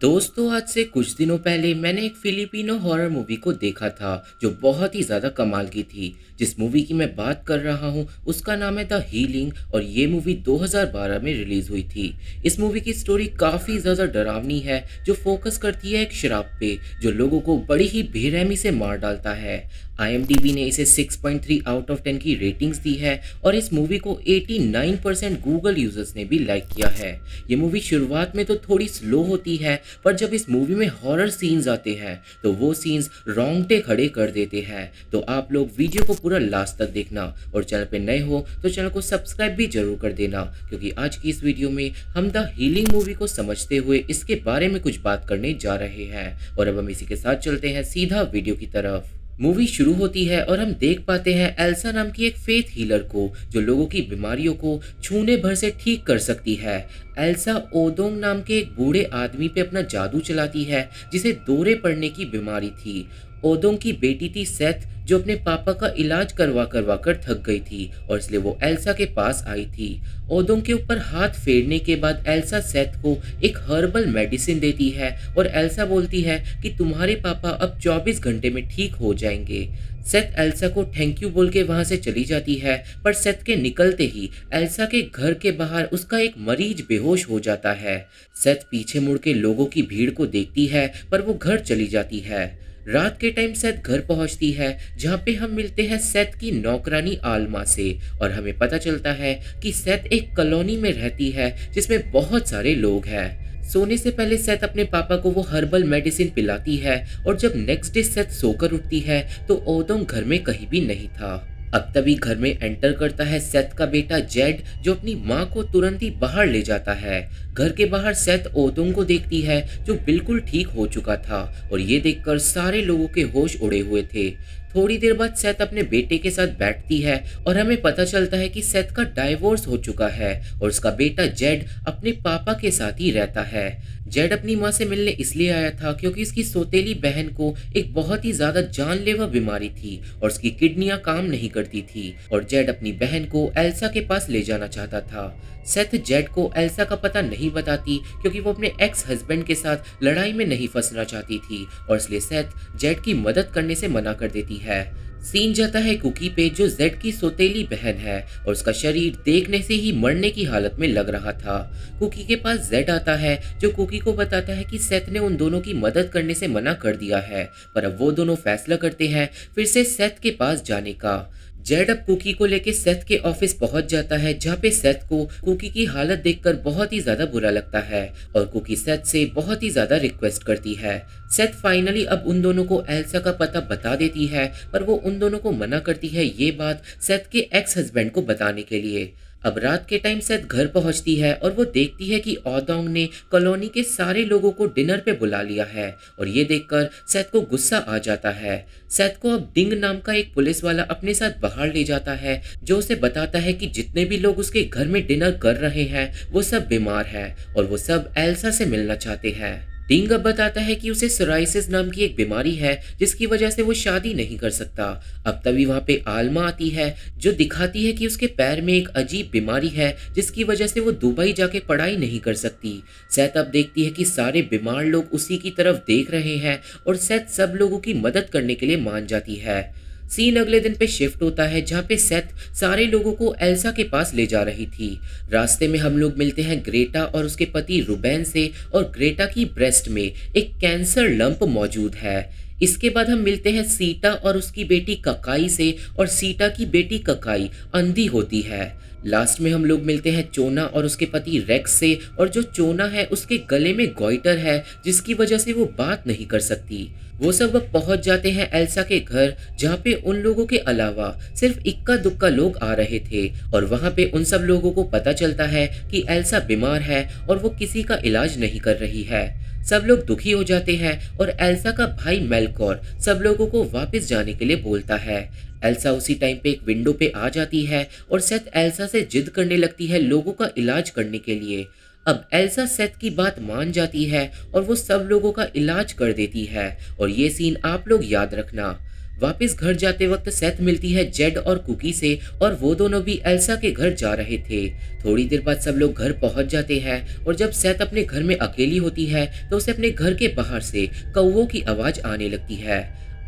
दोस्तों, आज से कुछ दिनों पहले मैंने एक फिलिपिनो हॉरर मूवी को देखा था जो बहुत ही ज़्यादा कमाल की थी। जिस मूवी की मैं बात कर रहा हूँ उसका नाम है द हीलिंग और ये मूवी 2012 में रिलीज़ हुई थी। इस मूवी की स्टोरी काफ़ी ज़्यादा डरावनी है जो फोकस करती है एक शराब पे जो लोगों को बड़ी ही बेरहमी से मार डालता है। IMDb ने इसे 6.3 आउट ऑफ 10 की रेटिंग्स दी है और इस मूवी को 89% गूगल यूजर्स ने भी लाइक किया है। ये मूवी शुरुआत में तो थोड़ी स्लो होती है, पर जब इस मूवी में हॉरर सीन्स आते हैं तो वो सीन्स रोंगटे खड़े कर देते हैं। तो आप लोग वीडियो को पूरा लास्ट तक देखना और चैनल पे नए हो तो चैनल को सब्सक्राइब भी जरूर कर देना, क्योंकि आज की इस वीडियो में हम द हीलिंग मूवी को समझते हुए इसके बारे में कुछ बात करने जा रहे हैं। और अब हम इसी के साथ चलते हैं सीधा वीडियो की तरफ। मूवी शुरू होती है और हम देख पाते हैं एल्सा नाम की एक फेथ हीलर को जो लोगों की बीमारियों को छूने भर से ठीक कर सकती है। एल्सा ओदोंग नाम के एक बूढ़े आदमी पे अपना जादू चलाती है जिसे दौरे पड़ने की बीमारी थी। ओदोंग की बेटी थी सेथ जो अपने पापा का इलाज करवा करवा कर थक गई थी और इसलिए वो एल्सा के पास आई थी। ओदोंग के ऊपर हाथ फेरने के बाद एल्सा सेथ को एक हर्बल मेडिसिन देती है और एल्सा बोलती है कि तुम्हारे पापा अब 24 घंटे में ठीक हो जाएंगे। सेथ एल्सा को थैंक यू बोल के वहां से चली जाती है, पर सेथ के निकलते ही एल्सा के घर के बाहर उसका एक मरीज बेहोश हो जाता है। सेथ पीछे मुड़ के लोगों की भीड़ को देखती है पर वो घर चली जाती है। रात के टाइम सेथ घर पहुंचती है जहां पे हम मिलते हैं सेथ की नौकरानी आल्मा से और हमें पता चलता है कि सेथ एक कॉलोनी में रहती है जिसमें बहुत सारे लोग हैं। सोने से पहले सेथ अपने पापा को वो हर्बल मेडिसिन पिलाती है और जब नेक्स्ट डे सेथ सोकर उठती है तो ओदोंग घर में कहीं भी नहीं था। अब तभी घर में एंटर करता है सेथ का बेटा जेड जो अपनी माँ को तुरंत ही बाहर ले जाता है। घर के बाहर सेथ ओदोंग को देखती है जो बिल्कुल ठीक हो चुका था और ये देखकर सारे लोगों के होश उड़े हुए थे। थोड़ी देर बाद सेथ अपने बेटे के साथ बैठती है और हमें पता चलता है कि सेथ का डाइवोर्स हो चुका है और उसका बेटा जेड अपने पापा के साथ ही रहता है। जेड अपनी माँ से मिलने इसलिए आया था क्योंकि उसकी सौतेली बहन को एक बहुत ही ज्यादा जानलेवा बीमारी थी और उसकी किडनियां काम नहीं करती थी और जेड अपनी बहन को एल्सा के पास ले जाना चाहता था। सेथ जेड को एल्सा का पता नहीं बताती क्योंकि वो अपने एक्स हस्बैंड के साथ लड़ाई में नहीं फंसना चाहती थी और इसलिए सेथ जेड की मदद करने से मना कर देती है। सीन जाता है कुकी पे जो जेड की सौतेली बहन है और उसका शरीर देखने से ही मरने की हालत में लग रहा था। कुकी के पास जेड आता है जो कुकी को बताता है कि सेथ ने उन दोनों की मदद करने से मना कर दिया है, पर अब वो दोनों फैसला करते हैं फिर से सेथ के पास जाने का। जेड अब कुकी को लेके सेथ के ऑफिस पहुंच जाता है जहाँ पे सेथ को कुकी की हालत देखकर बहुत ही ज्यादा बुरा लगता है और कुकी सेथ से बहुत ही ज्यादा रिक्वेस्ट करती है। सेथ फाइनली अब उन दोनों को एल्सा का पता बता देती है, पर वो उन दोनों को मना करती है ये बात सेथ के एक्स हस्बैंड को बताने के लिए। अब रात के टाइम सेथ घर पहुंचती है और वो देखती है कि ओदोंग ने कॉलोनी के सारे लोगों को डिनर पे बुला लिया है और ये देखकर सेथ को गुस्सा आ जाता है। सेथ को अब डिंग नाम का एक पुलिस वाला अपने साथ बाहर ले जाता है जो उसे बताता है कि जितने भी लोग उसके घर में डिनर कर रहे हैं वो सब बीमार हैं और वो सब एल्सा से मिलना चाहते हैं। डिंग अब बताता है कि उसे सोराइसिस नाम की एक बीमारी है जिसकी वजह से वो शादी नहीं कर सकता। अब तभी वहाँ पे आल्मा आती है जो दिखाती है कि उसके पैर में एक अजीब बीमारी है जिसकी वजह से वो दुबई जाके पढ़ाई नहीं कर सकती। सेथ अब देखती है कि सारे बीमार लोग उसी की तरफ देख रहे हैं और सेथ सब लोगों की मदद करने के लिए मान जाती है। सीन अगले दिन पे शिफ्ट होता है जहाँ पे सेथ सारे लोगों को एल्सा के पास ले जा रही थी। रास्ते में हम लोग मिलते हैं ग्रेटा और उसके पति रुबेन से और ग्रेटा की ब्रेस्ट में एक कैंसर लंप मौजूद है। इसके बाद हम मिलते हैं सीटा और उसकी बेटी ककाई से और सीटा की बेटी ककाई अंधी होती है। लास्ट में हम लोग मिलते हैं चोना और उसके पति रेक्स से और जो चोना है उसके गले में गॉइटर है जिसकी वजह से वो बात नहीं कर सकती। वो सब अब पहुंच जाते हैं एल्सा के घर जहाँ पे उन लोगों के अलावा सिर्फ इक्का दुक्का लोग आ रहे थे और वहाँ पे उन सब लोगों को पता चलता है कि एल्सा बीमार है और वो किसी का इलाज नहीं कर रही है। सब लोग दुखी हो जाते हैं और एल्सा का भाई मेलकॉर सब लोगों को वापस जाने के लिए बोलता है। एल्सा उसी टाइम पे एक विंडो पे आ जाती है और सेथ एल्सा से जिद करने लगती है लोगों का इलाज करने के लिए। अब एल्सा सेथ की बात मान जाती है और वो सब लोगों का इलाज कर देती है और ये सीन आप लोग याद रखना। वापस घर जाते वक्त सेथ मिलती है जेड और कुकी से और वो दोनों भी एल्सा के घर जा रहे थे। थोड़ी देर बाद सब लोग घर पहुंच जाते हैं और जब सेथ अपने घर में अकेली होती है तो उसे अपने घर के बाहर से कौवों की आवाज आने लगती है।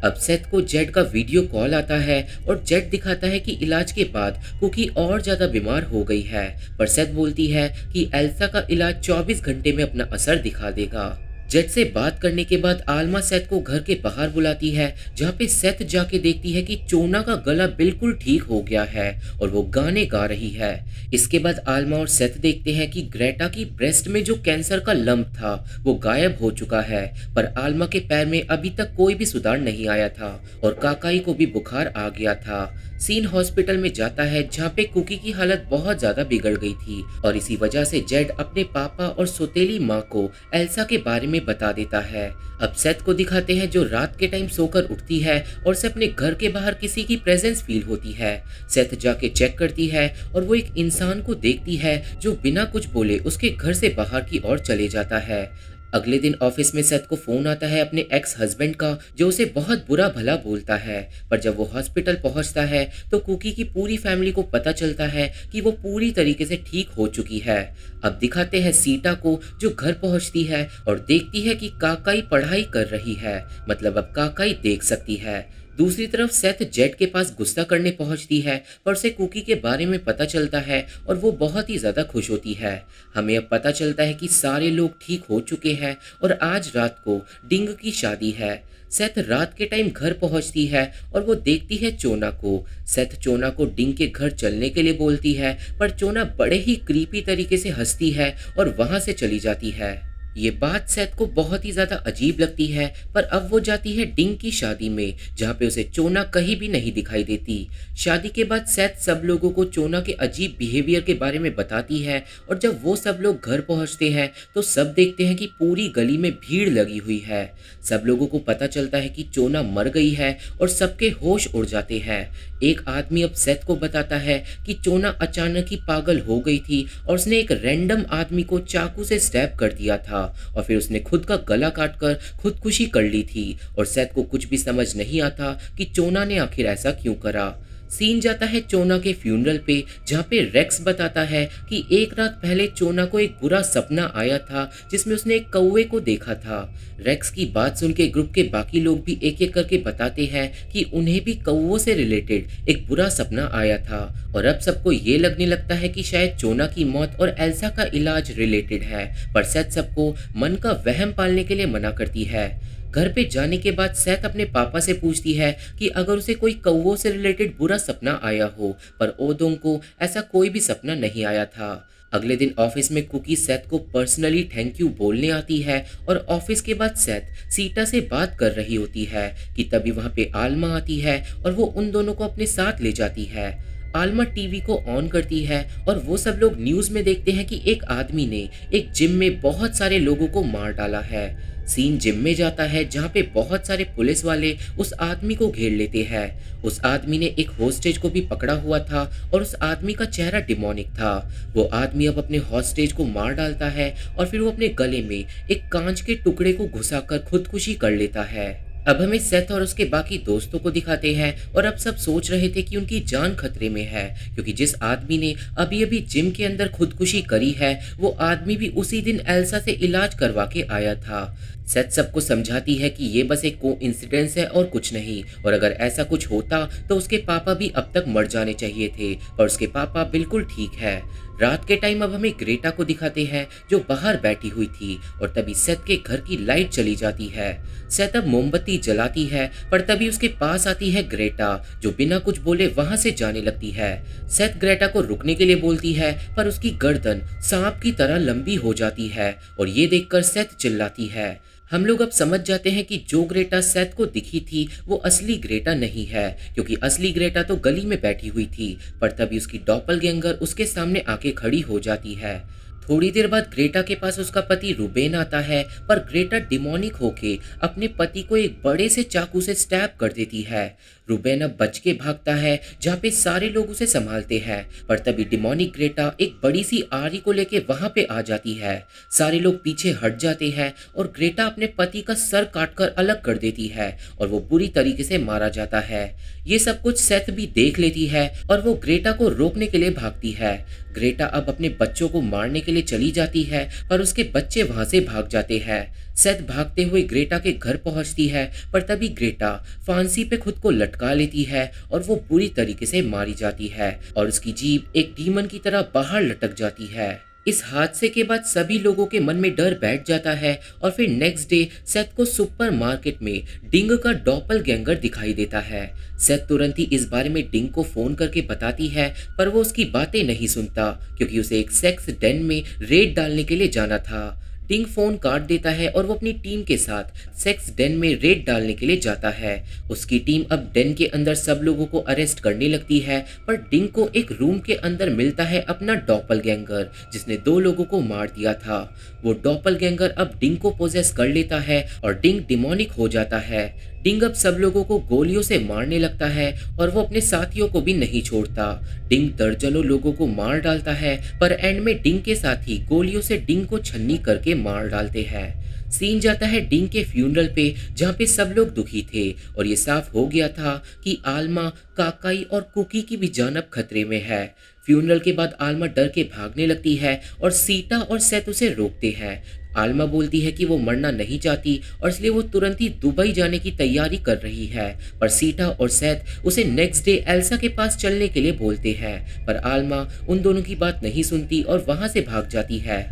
अब सेथ को जेड का वीडियो कॉल आता है और जेड दिखाता है कि इलाज के बाद कुकी और ज्यादा बीमार हो गई है, पर सेथ बोलती है कि एल्सा का इलाज 24 घंटे में अपना असर दिखा देगा। जेड से बात करने के बाद आल्मा सेथ को घर के बाहर बुलाती है, जहाँ पे सेथ जाके देखती है कि चोना का गला बिल्कुल ठीक हो गया है और वो गाने गा रही है। इसके बाद आल्मा और सेथ देखते हैं कि ग्रेटा की ब्रेस्ट में जो कैंसर का लंप था वो गायब हो चुका है, पर आल्मा के पैर में अभी तक कोई भी सुधार नहीं आया था और काकाई को भी बुखार आ गया था। सीन हॉस्पिटल में जाता है जहाँ पे कुकी की हालत बहुत ज्यादा बिगड़ गई थी और इसी वजह से जेड अपने पापा और सौतेली माँ को एल्सा के बारे में बता देता है। अब सेथ को दिखाते हैं जो रात के टाइम सोकर उठती है और उसे अपने घर के बाहर किसी की प्रेजेंस फील होती है। सेथ जाके चेक करती है और वो एक इंसान को देखती है जो बिना कुछ बोले उसके घर से बाहर की ओर चले जाता है। अगले दिन ऑफिस में सेथ को फोन आता है अपने एक्स हस्बैंड का, जो उसे बहुत बुरा भला बोलता है, पर जब वो हॉस्पिटल पहुंचता है तो कुकी की पूरी फैमिली को पता चलता है कि वो पूरी तरीके से ठीक हो चुकी है। अब दिखाते हैं सीटा को जो घर पहुंचती है और देखती है कि काकाई पढ़ाई कर रही है, मतलब अब काकाई देख सकती है। दूसरी तरफ सेथ जेड के पास गुस्सा करने पहुंचती है पर उसे कुकी के बारे में पता चलता है और वो बहुत ही ज्यादा खुश होती है। हमें अब पता चलता है कि सारे लोग ठीक हो चुके हैं और आज रात को डिंग की शादी है। सेथ रात के टाइम घर पहुंचती है और वो देखती है चोना को। सेथ चोना को डिंग के घर चलने के लिए बोलती है, पर चोना बड़े ही क्रीपी तरीके से हंसती है और वहां से चली जाती है। ये बात सेथ को बहुत ही ज्यादा अजीब लगती है, पर अब वो जाती है डिंग की शादी में जहाँ पे उसे चोना कहीं भी नहीं दिखाई देती। शादी के बाद सेथ सब लोगों को चोना के अजीब बिहेवियर के बारे में बताती है और जब वो सब लोग घर पहुंचते हैं तो सब देखते हैं कि पूरी गली में भीड़ लगी हुई है। सब लोगों को पता चलता है कि चोना मर गई है और सबके होश उड़ जाते हैं। एक आदमी अब सेथ को बताता है कि चोना अचानक ही पागल हो गई थी और उसने एक रैंडम आदमी को चाकू से स्टैब कर दिया था और फिर उसने खुद का गला काटकर खुदकुशी कर ली थी और सेथ को कुछ भी समझ नहीं आता कि चोना ने आखिर ऐसा क्यों करा। सीन जाता है चोना के फ्यूनरल पे जहाँ पे रेक्स बताता है कि एक रात पहले चोना को एक बुरा सपना आया था जिसमें उसने एक कौवे को देखा था। रेक्स की बात सुन के ग्रुप के बाकी लोग भी एक एक करके बताते हैं कि उन्हें भी कौवों से रिलेटेड एक बुरा सपना आया था और अब सबको ये लगने लगता है कि शायद चोना की मौत और एल्सा का इलाज रिलेटेड है, पर सेथ सबको मन का वहम पालने के लिए मना करती है। घर पे जाने के बाद सेथ अपने पापा से पूछती है कि अगर उसे कोई कौवों से रिलेटेड बुरा सपना आया हो, पर ओदोंग को ऐसा कोई भी सपना नहीं आया था। अगले दिन ऑफिस में कुकी सेथ को पर्सनली थैंक यू बोलने आती है और ऑफिस के बाद सेथ सीटा से बात कर रही होती है कि तभी वहां पे आल्मा आती है और वो उन दोनों को अपने साथ ले जाती है। आल्मा टीवी को ऑन करती है और वो सब लोग न्यूज में देखते हैं कि एक आदमी ने एक जिम में बहुत सारे लोगों को मार डाला है। सीन जिम में जाता है जहाँ पे बहुत सारे पुलिस वाले उस आदमी को घेर लेते हैं। उस आदमी ने एक होस्टेज को भी पकड़ा हुआ था और उस आदमी का चेहरा डिमोनिक था। वो आदमी अब अपने होस्टेज को मार डालता है और फिर वो अपने गले में एक कांच के टुकड़े को घुसाकर खुदकुशी कर लेता है। अब हमें सेथ और उसके बाकी दोस्तों को दिखाते हैं और अब सब सोच रहे थे कि उनकी जान खतरे में है, क्योंकि जिस आदमी ने अभी अभी जिम के अंदर खुदकुशी करी है वो आदमी भी उसी दिन एल्सा से इलाज करवा के आया था। सेथ सबको समझाती है कि ये बस एक कोइंसिडेंस है और कुछ नहीं, और अगर ऐसा कुछ होता तो उसके पापा भी अब तक मर जाने चाहिए थे, पर उसके पापा बिल्कुल ठीक है। रात के टाइम अब हमें ग्रेटा को दिखाते हैं जो बाहर बैठी हुई थी और तभी सेथ के घर की लाइट चली जाती है। सेथ अब मोमबत्ती जलाती है पर तभी उसके पास आती है ग्रेटा जो बिना कुछ बोले वहां से जाने लगती है। सेथ ग्रेटा को रुकने के लिए बोलती है पर उसकी गर्दन सांप की तरह लंबी हो जाती है और ये देखकर सेथ चिल्लाती है। हम लोग अब समझ जाते हैं कि जो ग्रेटा सेथ को दिखी थी वो असली ग्रेटा नहीं है, क्योंकि असली ग्रेटा तो गली में बैठी हुई थी, पर तभी उसकी डॉपलगैंगर उसके सामने आके खड़ी हो जाती है। थोड़ी देर बाद ग्रेटा के पास उसका पति रुबेन आता है, पर ग्रेटा डिमोनिक होके अपने पति को एक बड़े से चाकू से स्टैब कर देती है। रूबेन अब बच के भागता है जहाँ पे सारे लोग उसे संभालते हैं, पर तभी डिमोनिक ग्रेटा एक बड़ी सी आरी को लेके वहां पे आ जाती है। सारे लोग पीछे हट जाते हैं और ग्रेटा अपने पति का सर काटकर अलग कर देती है और वो बुरी तरीके से मारा जाता है। ये सब कुछ सेथ भी देख लेती है और वो ग्रेटा को रोकने के लिए भागती है। ग्रेटा अब अपने बच्चों को मारने के लिए चली जाती है, पर उसके बच्चे वहां से भाग जाते हैं। सेथ भागते हुए ग्रेटा के घर पहुंचती है, पर तभी ग्रेटा फांसी पे खुद को लटका लेती है और वो बुरी तरीके से मारी जाती है और उसकी जीभ एक डीमन की तरह बाहर लटक जाती है। इस हादसे के बाद सभी लोगों के मन में डर बैठ जाता है और फिर नेक्स्ट डे सेथ को सुपरमार्केट में डिंग का डॉपलगैंगर दिखाई देता है। सेथ तुरंत ही इस बारे में डिंग को फोन करके बताती है, पर वो उसकी बातें नहीं सुनता क्योंकि उसे एक सेक्स डेन में रेड डालने के लिए जाना था। डिंग फोन काट देता है और वो अपनी टीम के साथ सेक्स डेन में रेड डालने के लिए जाता है। उसकी टीम अब डेन के अंदर सब लोगों को अरेस्ट करने लगती है, पर डिंग को एक रूम के अंदर मिलता है अपना डॉपलगैंगर जिसने 2 लोगों को मार दिया था। वो डॉपलगैंगर अब डिंग को पोजेस कर लेता है और डिंग डिमोनिक हो जाता है। डिंग अब सब लोगों को गोलियों से मारने लगता है और वो अपने साथियों को भी नहीं छोड़ता। डिंग दर्जनों लोगों को मार डालता है, पर एंड में डिंग के साथी गोलियों से डिंग को छन्नी करके मार डालते हैं। सीन जाता है डिंग के फ्यूनरल पे जहाँ पे सब लोग दुखी थे और ये साफ हो गया था कि आल्मा, काकाई और कुकी की भी जान अब खतरे में है। फ्यूनरल के बाद आल्मा डर के भागने लगती है और सीटा और सेथ उसे रोकते हैं। आल्मा बोलती है कि वो मरना नहीं चाहती और इसलिए वो तुरंत ही दुबई जाने की तैयारी कर रही है, पर सीटा और सेथ उसे नेक्स्ट डे एल्सा के पास चलने के लिए बोलते हैं, पर आल्मा उन दोनों की बात नहीं सुनती और वहां से भाग जाती है।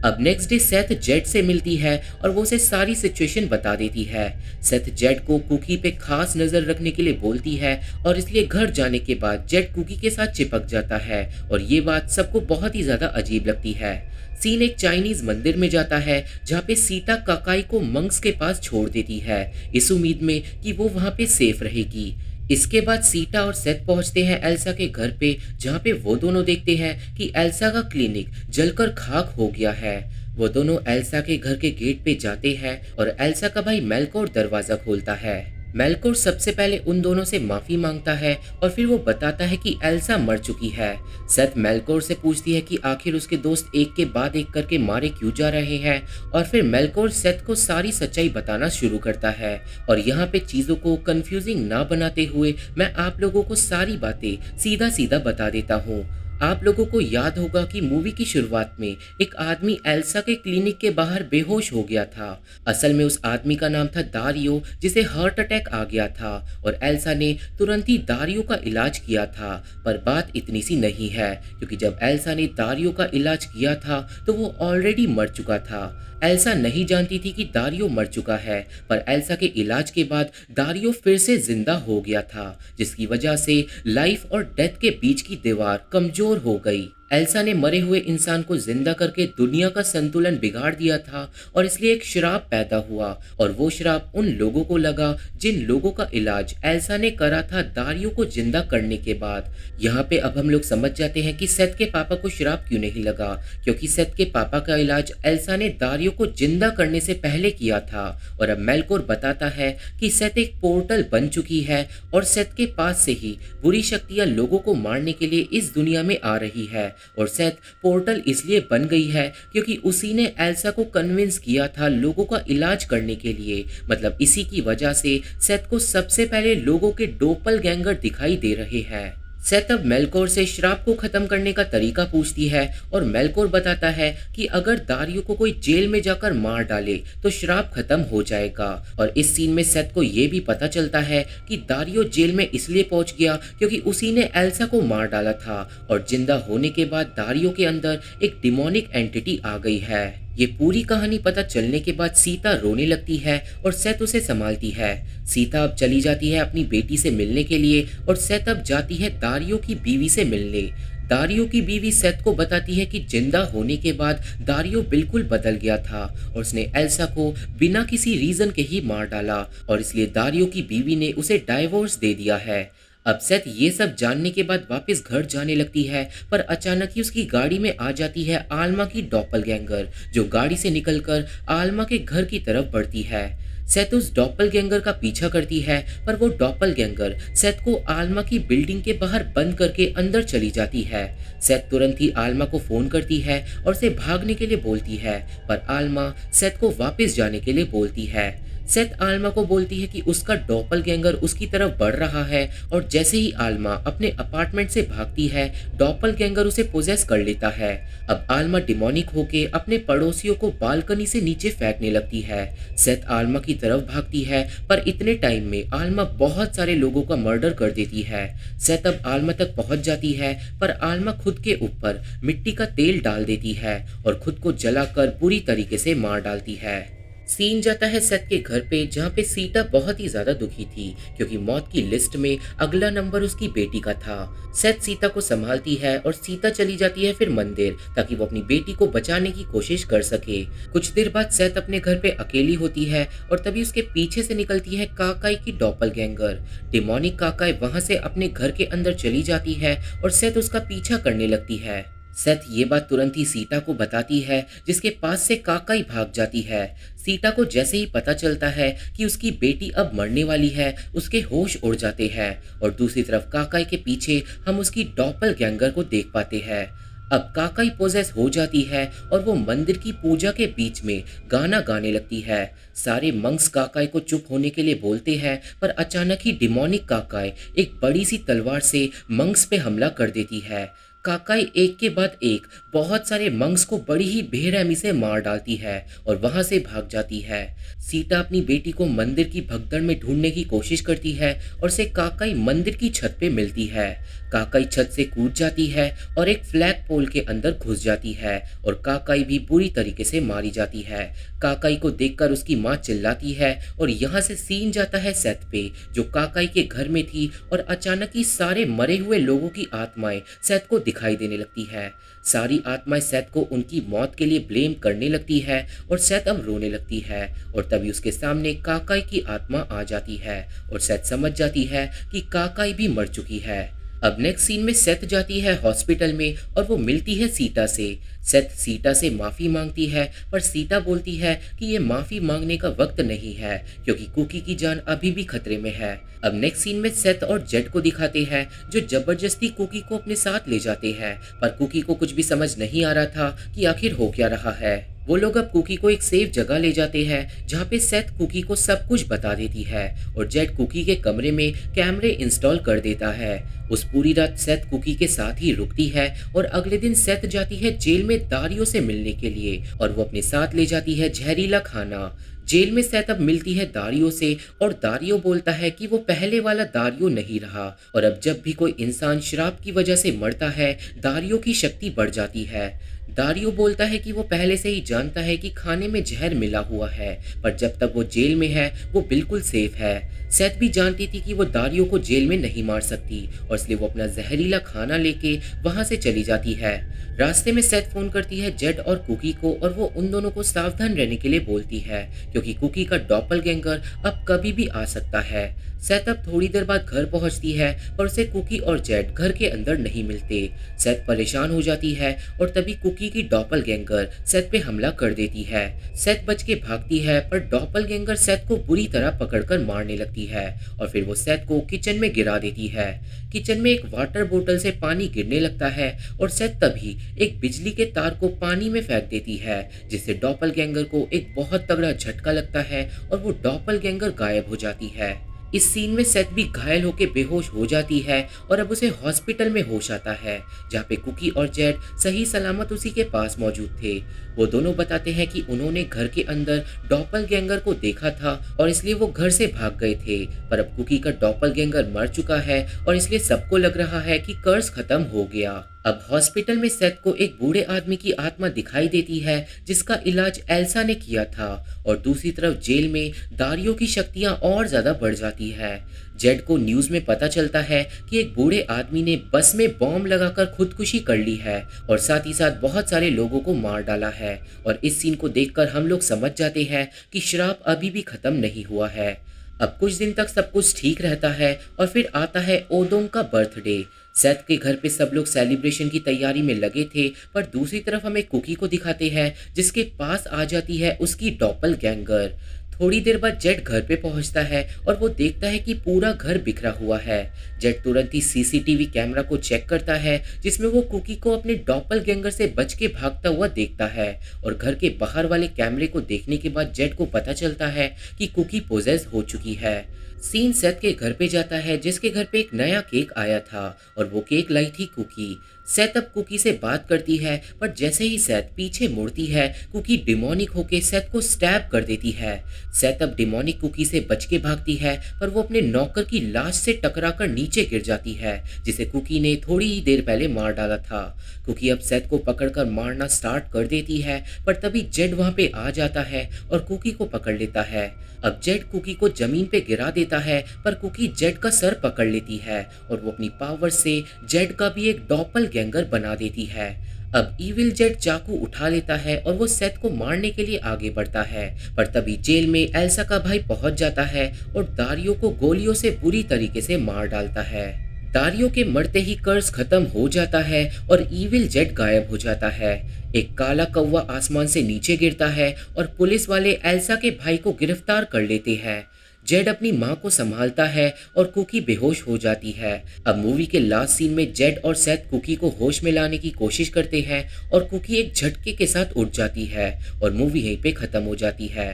अब नेक्स्ट डे सेथ जेड से मिलती है और वो उसे सारी सिचुएशन बता देती है। सेथ जेड को कुकी पे खास नजर रखने के लिए बोलती है और इसलिए घर जाने के बाद जेड कुकी के साथ चिपक जाता है और ये बात सबको बहुत ही ज्यादा अजीब लगती है। सीन एक चाइनीज मंदिर में जाता है जहाँ पे सीता काकाई को मंक्स के पास छोड़ देती है इस उम्मीद में कि वो वहाँ पे सेफ रहेगी। इसके बाद सीटा और सेथ पहुंचते हैं एल्सा के घर पे जहाँ पे वो दोनों देखते हैं कि एल्सा का क्लिनिक जलकर खाक हो गया है। वो दोनों एल्सा के घर के गेट पे जाते हैं और एल्सा का भाई मेल्कोर दरवाजा खोलता है। मेल्कोर सबसे पहले उन दोनों से माफी मांगता है और फिर वो बताता है कि एल्सा मर चुकी है। सेथ मेल्कोर से पूछती है कि आखिर उसके दोस्त एक के बाद एक करके मारे क्यों जा रहे हैं और फिर मेल्कोर सेथ को सारी सच्चाई बताना शुरू करता है। और यहाँ पे चीजों को कंफ्यूजिंग ना बनाते हुए मैं आप लोगों को सारी बातें सीधा सीधा बता देता हूँ। आप लोगों को याद होगा कि मूवी की शुरुआत में एक आदमी एल्सा के क्लिनिक के बाहर बेहोश हो गया था। असल में उस आदमी का नाम था दारियो, जिसे हार्ट अटैक आ गया था और एल्सा ने तुरंत ही दारियो का इलाज किया था। पर बात इतनी सी नहीं है, क्योंकि जब एल्सा ने दारियो का इलाज किया था तो वो ऑलरेडी मर चुका था। एल्सा नहीं जानती थी कि दारियो मर चुका है, पर एल्सा के इलाज के बाद दारियो फिर से जिंदा हो गया था, जिसकी वजह से लाइफ और डेथ के बीच की दीवार कमजोर हो गई। एल्सा ने मरे हुए इंसान को जिंदा करके दुनिया का संतुलन बिगाड़ दिया था और इसलिए एक श्राप पैदा हुआ और वो श्राप उन लोगों को लगा जिन लोगों का इलाज एल्सा ने करा था दारियो को जिंदा करने के बाद। यहाँ पे अब हम लोग समझ जाते हैं कि सेथ के पापा को श्राप क्यों नहीं लगा, क्योंकि सेथ के पापा का इलाज एल्सा ने दारियो को जिंदा करने से पहले किया था। और अब मेल्कोर बताता है कि सेथ एक पोर्टल बन चुकी है और सेथ के पास से ही बुरी शक्तियां लोगों को मारने के लिए इस दुनिया में आ रही है। और सेथ पोर्टल इसलिए बन गई है क्योंकि उसी ने एल्सा को कन्विंस किया था लोगों का इलाज करने के लिए। मतलब इसी की वजह से सेथ को सबसे पहले लोगों के डोपलगैंगर दिखाई दे रहे हैं। सेथ अब मेल्कोर से श्राप को खत्म करने का तरीका पूछती है और मेल्कोर बताता है कि अगर दारियो को कोई जेल में जाकर मार डाले तो श्राप खत्म हो जाएगा। और इस सीन में सेथ को ये भी पता चलता है कि दारियो जेल में इसलिए पहुंच गया क्योंकि उसी ने एल्सा को मार डाला था और जिंदा होने के बाद दारियो के अंदर एक डिमोनिक एंटिटी आ गई है। ये पूरी कहानी पता चलने के बाद सीता रोने लगती है और सेथ उसे संभालती है। सीता अब चली जाती है अपनी बेटी से मिलने के लिए और सेथ अब जाती है दारियो की बीवी से मिलने। दारियो की बीवी सेथ को बताती है कि जिंदा होने के बाद दारियो बिल्कुल बदल गया था और उसने एल्सा को बिना किसी रीजन के ही मार डाला और इसलिए दारियो की बीवी ने उसे डाइवोर्स दे दिया है। अब सेथ ये सब जानने के बाद वापस घर जाने लगती है, पर अचानक ही उसकी गाड़ी में आ जाती है आल्मा की डॉपलगैंगर, जो गाड़ी से निकलकर आल्मा के घर की तरफ बढ़ती है। सेथ उस डॉपलगैंगर का पीछा करती है, पर वो डॉपलगैंगर सेथ को आल्मा की बिल्डिंग के बाहर बंद करके अंदर चली जाती है। सेथ तुरंत ही आल्मा को फोन करती है और उसे भागने के लिए बोलती है, पर आल्मा सेथ को वापस जाने के लिए बोलती है। सेथ आल्मा को बोलती है कि उसका डॉपलगैंगर उसकी तरफ बढ़ रहा है, और जैसे ही आल्मा अपने अपार्टमेंट से भागती है, डॉपलगैंगर उसे पोजेस कर लेता है। अब आल्मा डिमोनिक होके अपने पड़ोसियों को बालकनी से नीचे फेंकने लगती है। सेथ आल्मा की तरफ भागती है, पर इतने टाइम में आल्मा बहुत सारे लोगों का मर्डर कर देती है। सेथ अब आल्मा तक पहुंच जाती है, पर आल्मा खुद के ऊपर मिट्टी का तेल डाल देती है और खुद को जलाकर बुरी तरीके से मार डालती है। सीन जाता है सेथ के घर पे, जहाँ पे सीता बहुत ही ज्यादा दुखी थी क्योंकि मौत की लिस्ट में अगला नंबर उसकी बेटी का था। सेथ सीता को संभालती है और सीता चली जाती है फिर मंदिर, ताकि वो अपनी बेटी को बचाने की कोशिश कर सके। कुछ देर बाद सेथ अपने घर पे अकेली होती है और तभी उसके पीछे से निकलती है काकाई की डॉपलगैंगर। डिमोनिक काकाई वहां से अपने घर के अंदर चली जाती है और सेथ उसका पीछा करने लगती है। सेथ ये बात तुरंत ही सीता को बताती है, जिसके पास से काकाई भाग जाती है। सीता को जैसे ही पता चलता है कि उसकी बेटी अब मरने वाली है, उसके होश उड़ जाते हैं और दूसरी तरफ काकाई के पीछे हम उसकी डॉपलगैंगर को देख पाते हैं। अब काकाई पोजेस हो जाती है और वो मंदिर की पूजा के बीच में गाना गाने लगती है। सारे मंक्स काकाई को चुप होने के लिए बोलते हैं, पर अचानक ही डिमोनिक काकाई एक बड़ी सी तलवार से मंक्स पे हमला कर देती है। काकाई एक के बाद एक बहुत सारे मंक्स को बड़ी ही बेरहमी से मार डालती है और वहां से भाग जाती है। सीता अपनी बेटी को मंदिर की भगदड़ में ढूंढने की कोशिश करती है और से काकाई मंदिर की छत पे मिलती है। काकाई छत से कूद जाती है और एक फ्लैग पोल के अंदर घुस जाती है और काकाई भी बुरी तरीके से मारी जाती है। काकाई को देखकर उसकी माँ चिल्लाती है और यहाँ से सीन जाता है सेथ पे, जो काकाई के घर में थी, और अचानक ही सारे मरे हुए लोगों की आत्माएं सेथ को दिखाई देने लगती है। सारी आत्माएं सेथ को उनकी मौत के लिए ब्लेम करने लगती है और सेथ अब रोने लगती है, और तभी उसके सामने काकाई की आत्मा आ जाती है और सेथ समझ जाती है कि काकाई भी मर चुकी है। अब नेक्स्ट सीन में सेथ जाती है हॉस्पिटल में और वो मिलती है सीता से। सेथ सीता से माफी मांगती है, पर सीता बोलती है कि ये माफी मांगने का वक्त नहीं है क्योंकि कुकी की जान अभी भी खतरे में है। अब नेक्स्ट सीन में सेथ और जेड को दिखाते हैं, जो जबरदस्ती कुकी को अपने साथ ले जाते हैं, पर कुकी को कुछ भी समझ नहीं आ रहा था कि आखिर हो क्या रहा है। वो लोग अब कुकी को एक सेफ जगह ले जाते हैं, जहाँ पे सेथ कुकी को सब कुछ बता देती है और जेड कुकी के कमरे में कैमरे इंस्टॉल कर देता है। उस पूरी रात सेथ कुकी के साथ ही रुकती है और अगले दिन सेथ जाती है जेल में दारियो से मिलने के लिए और वो अपने साथ ले जाती है जहरीला खाना। जेल में सेथ अब मिलती है दारियो से और दारियो बोलता है कि वो पहले वाला दारियो नहीं रहा, और अब जब भी कोई इंसान शराब की वजह से मरता है, दारियो की शक्ति बढ़ जाती है। दारियो बोलता है कि वो पहले से ही जानता है कि खाने में जहर मिला हुआ है, पर जब तक वो जेल में है वो बिल्कुल सेफ है। सेथ भी जानती थी कि वो दारियो को जेल में नहीं मार सकती, और इसलिए वो अपना जहरीला खाना लेके वहां से चली जाती है। रास्ते में सेथ फोन करती है जेड और कुकी को, और वो उन दोनों को सावधान रहने के लिए बोलती है क्योंकि कुकी का डॉपलगैंगर अब कभी भी आ सकता है। सेथ अब थोड़ी देर बाद घर पहुंचती है, पर उसे कुकी और जेड घर के अंदर नहीं मिलते। सेथ परेशान हो जाती है और तभी कुकी की डॉपलगैंगर सेथ पे हमला कर देती है। सेथ बच के भागती है, पर डॉपलगैंगर सेथ को बुरी तरह पकड़कर मारने लगती है और फिर वो सेथ को किचन में गिरा देती है। किचन में एक वाटर बोतल से पानी गिरने लगता है और सेथ तभी एक बिजली के तार को पानी में फेंक देती है, जिससे डॉपलगैंगर को एक बहुत तगड़ा झटका लगता है और वो डॉपलगैंगर गायब हो जाती है। इस सीन में सेथ भी घायल होकर बेहोश हो जाती है और अब उसे हॉस्पिटल में होश आता है, जहाँ पे कुकी और जेड सही सलामत उसी के पास मौजूद थे। वो दोनों बताते हैं कि उन्होंने घर के अंदर डॉपलगैंगर को देखा था और इसलिए वो घर से भाग गए थे, पर अब कुकी का डॉपलगैंगर मर चुका है और इसलिए सबको लग रहा है कि कर्ज खत्म हो गया। अब हॉस्पिटल में सेथ को एक बूढ़े आदमी की आत्मा दिखाई देती है, जिसका इलाज एल्सा ने किया था, और दूसरी तरफ जेल में दारियो की शक्तियां और ज्यादा बढ़ जाती है। जेड को न्यूज में पता चलता है कि एक बूढ़े आदमी ने बस में बॉम्ब लगाकर खुदकुशी कर ली है और साथ ही साथ बहुत सारे लोगों को मार डाला है, और इस सीन को देखकर हम लोग समझ जाते हैं कि शराब अभी भी खत्म नहीं हुआ है। अब कुछ दिन तक सब कुछ ठीक रहता है और फिर आता है ओदोंग का बर्थडे। सेथ के घर पे सब लोग सेलिब्रेशन की तैयारी में लगे थे, पर दूसरी तरफ हमें कुकी को दिखाते हैं, जिसके पास आ जाती है उसकी डॉपलगैंगर। थोड़ी देर बाद जेड घर पे पहुंचता है और वो देखता है कि पूरा घर बिखरा हुआ है। जेड तुरंत ही सीसीटीवी कैमरा को चेक करता है जिसमें वो कुकी को अपने डॉपलगैंगर से बच के भागता हुआ देखता है और घर के बाहर वाले कैमरे को देखने के बाद जेड को पता चलता है कि कुकी पोजेस हो चुकी है। सीन सेथ के घर पे जाता है जिसके घर पे एक नया केक आया था और वो केक लाई थी कुकी। सेथ अब कुकी से बात करती है पर जैसे ही सेथ पीछे मुड़ती है कुकी डिमोनिक होके सेथ को स्टैब कर देती है। सेथ अब डिमोनिक कुकी से बच के भागती है पर वो अपने नौकर की लाश से टकराकर नीचे गिर जाती है जिसे कुकी ने थोड़ी ही देर पहले मार डाला था। कुकी अब सेथ को पकड़कर मारना स्टार्ट कर देती है पर तभी जेड वहां पे आ जाता है और कुकी को पकड़ लेता है। अब जेड कुकी को जमीन पे गिरा देता है पर कुकी जेड का सर पकड़ लेती है और वो अपनी पावर से जेड का भी एक डॉपलगैंगर बना देती है। अब इविल जेड चाकू उठा लेता है और वो सेथ को मारने के लिए आगे बढ़ता है पर तभी जेल में एल्सा का भाई पहुंच जाता है और दारियो को गोलियों से बुरी तरीके से मार डालता है। दारियो के मरते ही कर्ज खत्म हो जाता है और इविल जेड गायब हो जाता है। एक काला कौवा आसमान से नीचे गिरता है और पुलिस वाले एल्सा के भाई को गिरफ्तार कर लेते हैं। जेड अपनी मां को संभालता है और कुकी बेहोश हो जाती है। अब मूवी के लास्ट सीन में जेड और सेथ कुकी को होश में लाने की कोशिश करते हैं और कुकी एक झटके के साथ उठ जाती है और मूवी यहीं पे खत्म हो जाती है।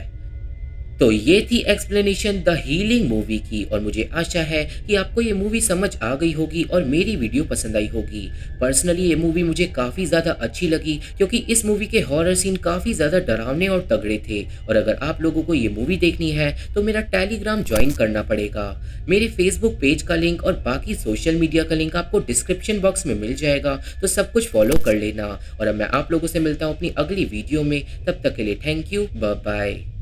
तो ये थी एक्सप्लेनेशन द हीलिंग मूवी की और मुझे आशा है कि आपको ये मूवी समझ आ गई होगी और मेरी वीडियो पसंद आई होगी। पर्सनली ये मूवी मुझे काफ़ी ज़्यादा अच्छी लगी क्योंकि इस मूवी के हॉरर सीन काफ़ी ज़्यादा डरावने और तगड़े थे। और अगर आप लोगों को ये मूवी देखनी है तो मेरा टेलीग्राम ज्वाइन करना पड़ेगा। मेरे फेसबुक पेज का लिंक और बाकी सोशल मीडिया का लिंक आपको डिस्क्रिप्शन बॉक्स में मिल जाएगा, तो सब कुछ फॉलो कर लेना। और अब मैं आप लोगों से मिलता हूँ अपनी अगली वीडियो में, तब तक के लिए थैंक यू, बाय बाय।